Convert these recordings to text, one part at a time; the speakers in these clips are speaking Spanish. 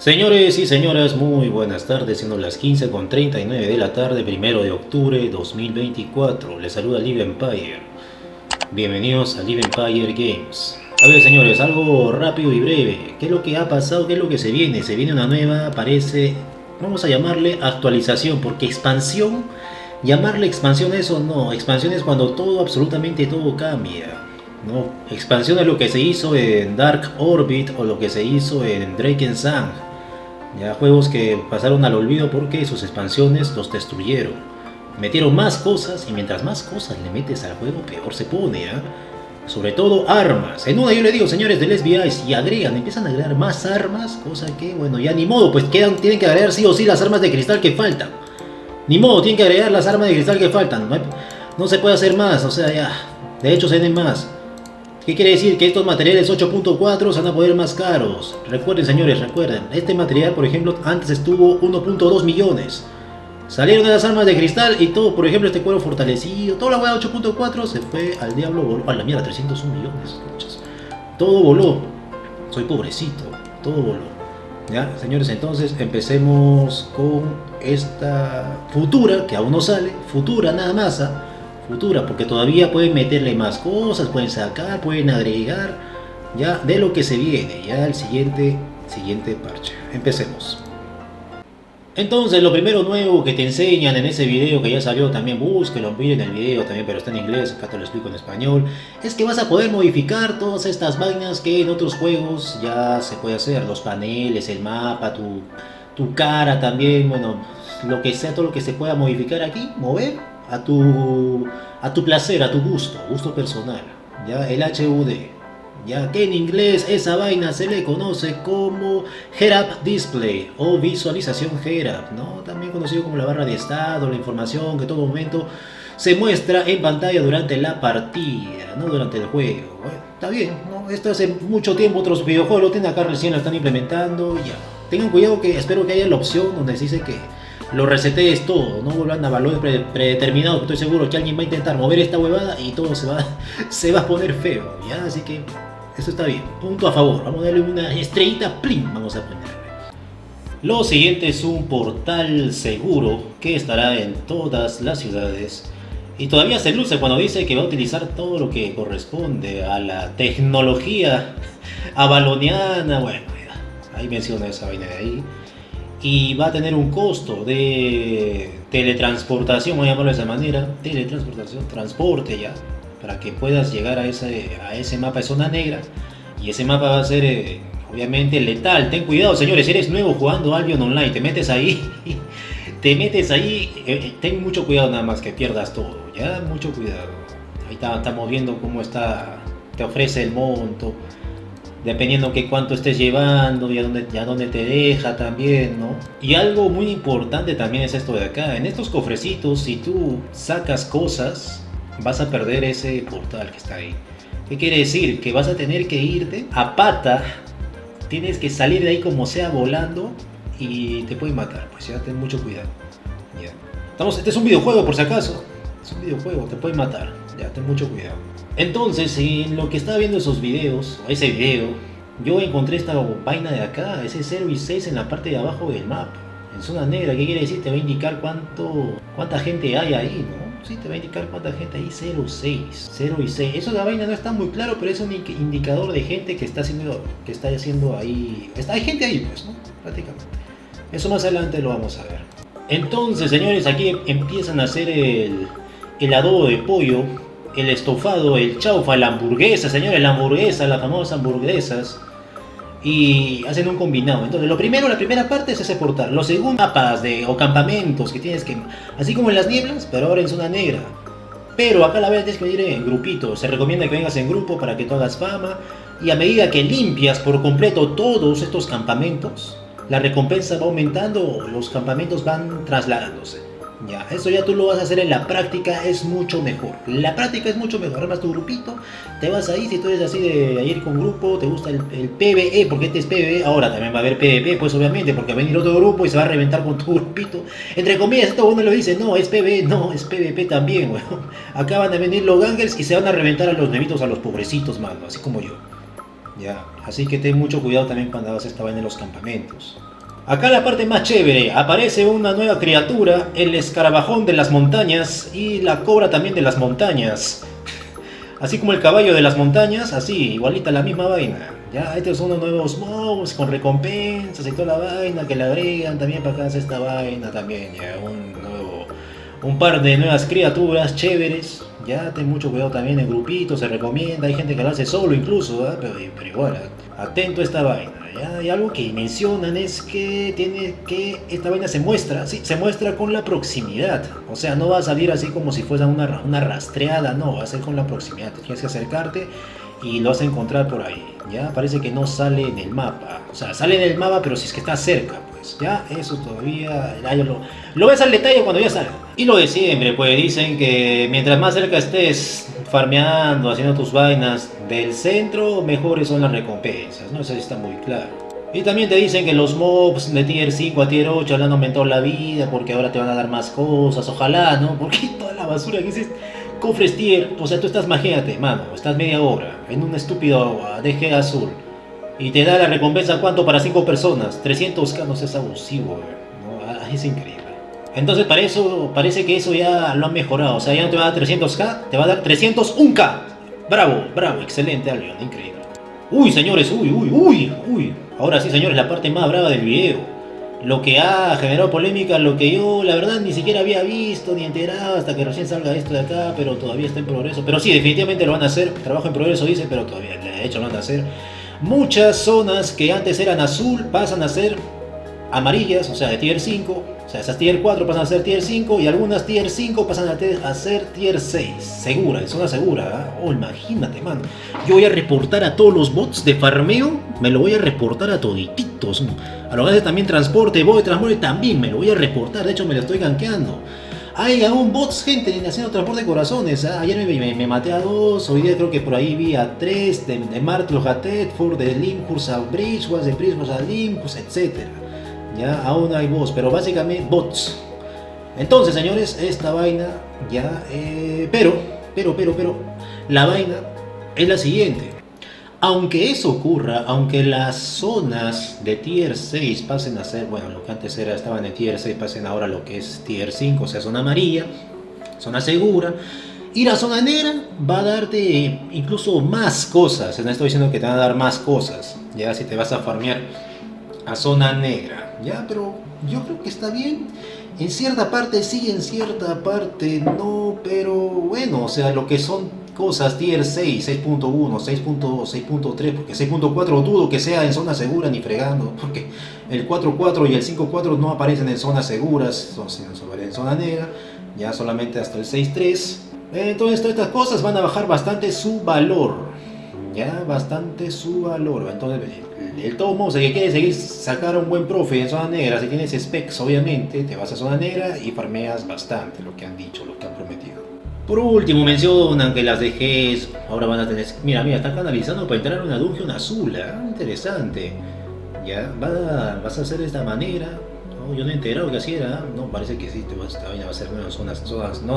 Señores y señoras, muy buenas tardes, siendo las 15:39 de la tarde, 1 de octubre 2024. Les saluda Live Empire. Bienvenidos a Live Empire Games. A ver, señores, algo rápido y breve. ¿Qué es lo que ha pasado? ¿Qué es lo que se viene? Se viene una nueva, parece, vamos a llamarle actualización, porque expansión, llamarle expansión a eso no. Expansión es cuando todo, absolutamente todo cambia. ¿No? Expansión es lo que se hizo en Dark Orbit o lo que se hizo en Drakensang. Ya juegos que pasaron al olvido porque sus expansiones los destruyeron. Metieron más cosas y mientras más cosas le metes al juego, peor se pone, ¿eh? Sobre todo armas. En una yo le digo, señores del SBI, si agregan, empiezan a agregar más armas, cosa que, bueno, ya ni modo, pues tienen que agregar sí o sí las armas de cristal que faltan. Ni modo, tienen que agregar las armas de cristal que faltan. No se puede hacer más, o sea, ya. De hecho, se den más. ¿Qué quiere decir? Que estos materiales 8.4 se van a poner más caros. Recuerden, señores, recuerden. Este material, por ejemplo, antes estuvo 1.2 millones. Salieron de las armas de cristal y todo, por ejemplo, este cuero fortalecido, toda la hueá 8.4 se fue al diablo, voló. A la mierda, 301 millones. Todo voló. Soy pobrecito. Todo voló. Ya, señores, entonces empecemos con esta futura, que aún no sale. Futura nada más, ¿eh? Futura, porque todavía pueden meterle más cosas, pueden sacar, pueden agregar, ya de lo que se viene, ya el siguiente parche. Empecemos. Entonces, lo primero nuevo que te enseñan en ese video que ya salió, también búsquelo, miren el video también, pero está en inglés, acá te lo explico en español, es que vas a poder modificar todas estas vainas que en otros juegos ya se puede hacer, los paneles, el mapa, tu cara también, bueno, lo que sea, todo lo que se pueda modificar aquí, mover a tu placer, a tu gusto personal, ya el HUD, ya que en inglés esa vaina se le conoce como Head-Up Display o visualización Head-Up, ¿no? También conocido como la barra de estado, la información que en todo momento se muestra en pantalla durante la partida, no durante el juego. Bueno, está bien, ¿no? Esto hace mucho tiempo otros videojuegos lo tienen, acá recién lo están implementando, ya. Tengan cuidado, que espero que haya la opción donde dice que lo resetees todo, no vuelvan a valores predeterminados. Estoy seguro que alguien va a intentar mover esta huevada y todo se va a poner feo, ¿ya? Así que eso está bien, punto a favor. Vamos a darle una estrellita, plim, vamos a ponerle. Lo siguiente es un portal seguro que estará en todas las ciudades y todavía se luce cuando dice que va a utilizar todo lo que corresponde a la tecnología avaloniana. Bueno, ya, ahí menciona esa vaina de ahí. Y va a tener un costo de teletransportación, voy a llamarlo de esa manera, teletransportación, transporte ya, para que puedas llegar a ese mapa de zona negra. Y ese mapa va a ser obviamente letal. Ten cuidado, señores, si eres nuevo jugando Albion Online, te metes ahí, ten mucho cuidado, nada más que pierdas todo, ya, mucho cuidado. Ahí estamos viendo cómo te ofrece el monto, dependiendo que cuánto estés llevando y a dónde te deja también, ¿no? Y algo muy importante también es esto de acá. En estos cofrecitos, si tú sacas cosas, vas a perder ese portal que está ahí. ¿Qué quiere decir? Que vas a tener que irte a pata. Tienes que salir de ahí como sea volando y te pueden matar. Pues ya ten mucho cuidado. Ya. Este es un videojuego, por si acaso. Es un videojuego, te pueden matar. Ya, ten mucho cuidado. Entonces, en lo que estaba viendo esos videos, o ese video, yo encontré esta vaina de acá, ese 0 y 6 en la parte de abajo del mapa, en zona negra. ¿Qué quiere decir? Te va a indicar cuánta gente hay ahí, ¿no? Sí, te va a indicar cuánta gente hay, 0, 6, 0 y 6. Eso de la vaina no está muy claro, pero es un indicador de gente que está haciendo ahí. Hay gente ahí, pues, ¿no? Prácticamente. Eso más adelante lo vamos a ver. Entonces, señores, aquí empiezan a hacer el adobo de pollo, el estofado, el chaufa, la hamburguesa, señores, la hamburguesa, las famosas hamburguesas. Y hacen un combinado. Entonces, la primera parte es ese portal. Lo segundo, mapas o campamentos que tienes que... Así como en las nieblas, pero ahora en zona negra. Pero acá la vez tienes que ir en grupito. Se recomienda que vengas en grupo para que tú hagas fama. Y a medida que limpias por completo todos estos campamentos, la recompensa va aumentando, los campamentos van trasladándose. Ya, eso ya tú lo vas a hacer en la práctica, es mucho mejor. La práctica es mucho mejor. Armas tu grupito, te vas ahí, si tú eres así de ir con grupo, te gusta el PvE, porque este es PvE, ahora también va a haber PvP, pues obviamente, porque va a venir otro grupo y se va a reventar con tu grupito. Entre comillas, esto uno lo dice, no, es PvE, no, es PvP también, weón. Acá van a venir los gangers y se van a reventar a los nevitos, a los pobrecitos, mano, así como yo. Ya, así que ten mucho cuidado también cuando hagas esta vaina en los campamentos. Acá la parte más chévere, aparece una nueva criatura, el escarabajón de las montañas y la cobra también de las montañas. Así como el caballo de las montañas, así, igualita la misma vaina. Ya, estos son unos nuevos mobs con recompensas y toda la vaina que le agregan también para acá esta vaina también, ya, un par de nuevas criaturas chéveres. Ya, ten mucho cuidado también en grupitos, se recomienda, hay gente que lo hace solo incluso, ¿eh? Pero igual, atento a esta vaina. ¿Ya? Y algo que mencionan es que esta vaina se muestra, sí, se muestra con la proximidad. O sea, no va a salir así como si fuese una rastreada, no, va a ser con la proximidad. Tienes que acercarte y lo vas a encontrar por ahí. Ya, parece que no sale en el mapa. O sea, sale en el mapa, pero si es que está cerca, pues. Ya, eso todavía, ya lo ves al detalle cuando ya salga. Y lo de siempre, pues dicen que mientras más cerca estés farmeando, haciendo tus vainas del centro, mejores son las recompensas, ¿no? Eso está muy claro. Y también te dicen que los mobs de tier 5 a tier 8 le han aumentado la vida porque ahora te van a dar más cosas, ojalá, ¿no? Porque toda la basura que dices, cofres tier, o sea, tú estás, imagínate, mano, estás media hora en un estúpido DG azul y te da la recompensa, ¿cuánto? Para 5 personas, 300k, no seas abusivo, ¿no? Es increíble. Entonces para eso, parece que eso ya lo han mejorado. O sea, ya no te va a dar 300k, te va a dar 301k. Bravo, bravo, excelente, Albion, increíble. Uy, señores, uy. Ahora sí, señores, la parte más brava del video. Lo que ha generado polémica, lo que yo, la verdad, ni siquiera había visto ni enterado hasta que recién salga esto de acá, pero todavía está en progreso. Pero sí, definitivamente lo van a hacer. Trabajo en progreso, dice, pero todavía, de hecho, lo van a hacer. Muchas zonas que antes eran azul pasan a ser amarillas, o sea, de tier 5. O sea, esas tier 4 pasan a ser tier 5 y algunas tier 5 pasan a ser tier 6. Segura, en zona segura. ¿Eh? Oh, imagínate, mano. Yo voy a reportar a todos los bots de farmeo, me lo voy a reportar a todititos. A los gases también transporte, bot de transporte también me lo voy a reportar. De hecho, me lo estoy gankeando. Hay aún bots, gente, haciendo transporte de corazones. ¿Eh? Ayer me maté a 2, hoy día creo que por ahí vi a 3, de Martlo a Tedford, de Limhurst a Bridgewas, de Bridgewas a Limhurst, etc. Ya, aún hay bots, pero básicamente bots. Entonces, señores, esta vaina ya, pero, la vaina es la siguiente. Aunque eso ocurra, aunque las zonas de tier 6 pasen a ser, bueno, lo que antes estaban en tier 6 pasen ahora a lo que es tier 5, o sea, zona amarilla, zona segura, ir a zona negra va a darte incluso más cosas. No estoy diciendo que te van a dar más cosas, ya, si te vas a farmear a zona negra, ya, pero yo creo que está bien. En cierta parte sí, en cierta parte no, pero bueno, o sea, lo que son cosas tier 6, 6.1, 6.3, porque 6.4 dudo que sea en zona segura ni fregando, porque el 4.4 y el 5.4 no aparecen en zonas seguras, son en zona negra, ya solamente hasta el 6.3. Entonces todas estas cosas van a bajar bastante su valor, ya, bastante su valor. Entonces, el todo modo, que quiere seguir sacar un buen profe en zona negra, si tienes specs, obviamente, te vas a zona negra y farmeas bastante, lo que han dicho, lo que han prometido. Por último, mencionan que las DGs ahora van a tener... Mira, están canalizando para entrar a una dungeon azul, ¿eh? Interesante. Ya, vas a hacer de esta manera. No, yo no he enterado que así era. No, parece que sí, esta vaina va a ser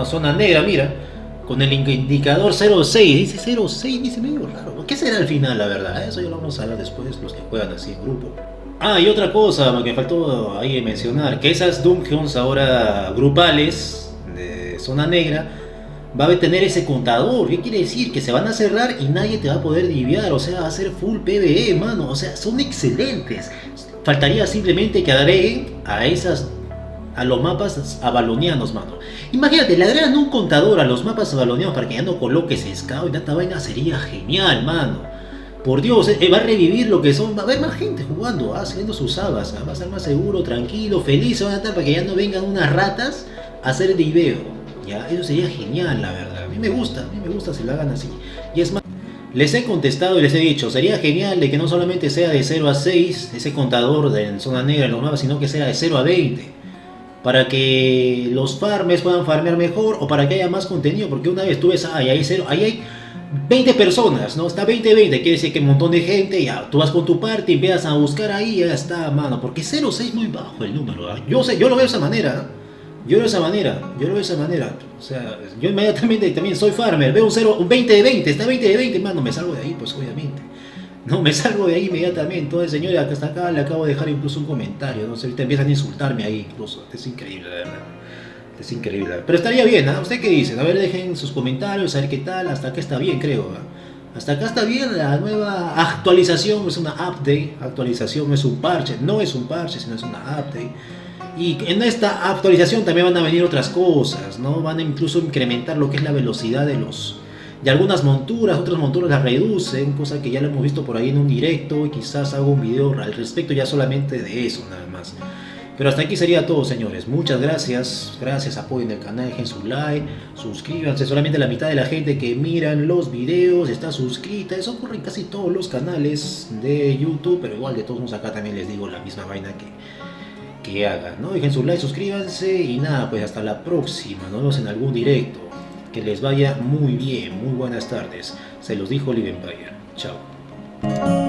zona negra, mira. Con el indicador 06, dice 06, dice medio raro. ¿Qué será al final, la verdad? Eso ya lo vamos a hablar después, los que juegan así en grupo. Ah, y otra cosa que faltó ahí mencionar, que esas dungeons ahora grupales de zona negra va a tener ese contador. ¿Qué quiere decir? Que se van a cerrar y nadie te va a poder diviar, o sea, va a ser full PvE, mano. O sea, son excelentes. Faltaría simplemente que agreguen a los mapas avalonianos, mano. Imagínate, le agregan un contador a los mapas avalonianos para que ya no coloques scout y tanta vaina, sería genial, mano. Por Dios, va a revivir lo que son, va a haber más gente jugando, haciendo sus habas, va a estar más seguro, tranquilo, feliz, van a estar para que ya no vengan unas ratas a hacer diveo. Ya, eso sería genial, la verdad. A mí me gusta si lo hagan así. Y es más, les he contestado y les he dicho, sería genial de que no solamente sea de 0 a 6 ese contador de zona negra en los mapas, sino que sea de 0 a 20. Para que los farmers puedan farmear mejor o para que haya más contenido, porque una vez tú ves, ahí hay 20 personas, ¿no? Está 20-20, quiere decir que un montón de gente, ya, tú vas con tu party, empiezas a buscar ahí, ya está, mano, porque 0-6 es muy bajo el número, ¿eh? Yo lo veo de esa manera, yo lo veo de esa manera, o sea, yo inmediatamente también soy farmer, veo un 20 de 20, está 20 de 20, mano, me salgo de ahí, pues obviamente. No, me salgo de ahí inmediatamente. Entonces, señora, hasta acá le acabo de dejar incluso un comentario. No sé, ahorita empiezan a insultarme ahí incluso. Es increíble, la verdad. Es increíble. Pero estaría bien, ¿ah? ¿Usted qué dice? A ver, dejen sus comentarios, a ver qué tal. Hasta acá está bien, creo. ¿Ah? Hasta acá está bien la nueva actualización. Es una update. Actualización no es un parche. No es un parche, sino es una update. Y en esta actualización también van a venir otras cosas, ¿no? Van a incluso incrementar lo que es la velocidad de algunas monturas, otras monturas las reducen, cosa que ya lo hemos visto por ahí en un directo, y quizás hago un video al respecto ya solamente de eso nada más. Pero hasta aquí sería todo, señores. Muchas gracias. Gracias, apoyen el canal, dejen su like, suscríbanse. Solamente la mitad de la gente que miran los videos está suscrita. Eso ocurre en casi todos los canales de YouTube, pero igual de todos modos acá también les digo la misma vaina que hagan, ¿no? Dejen su like, suscríbanse y nada, pues hasta la próxima. Nos vemos en algún directo. Que les vaya muy bien, muy buenas tardes. Se los dijo Live Empire. Chao.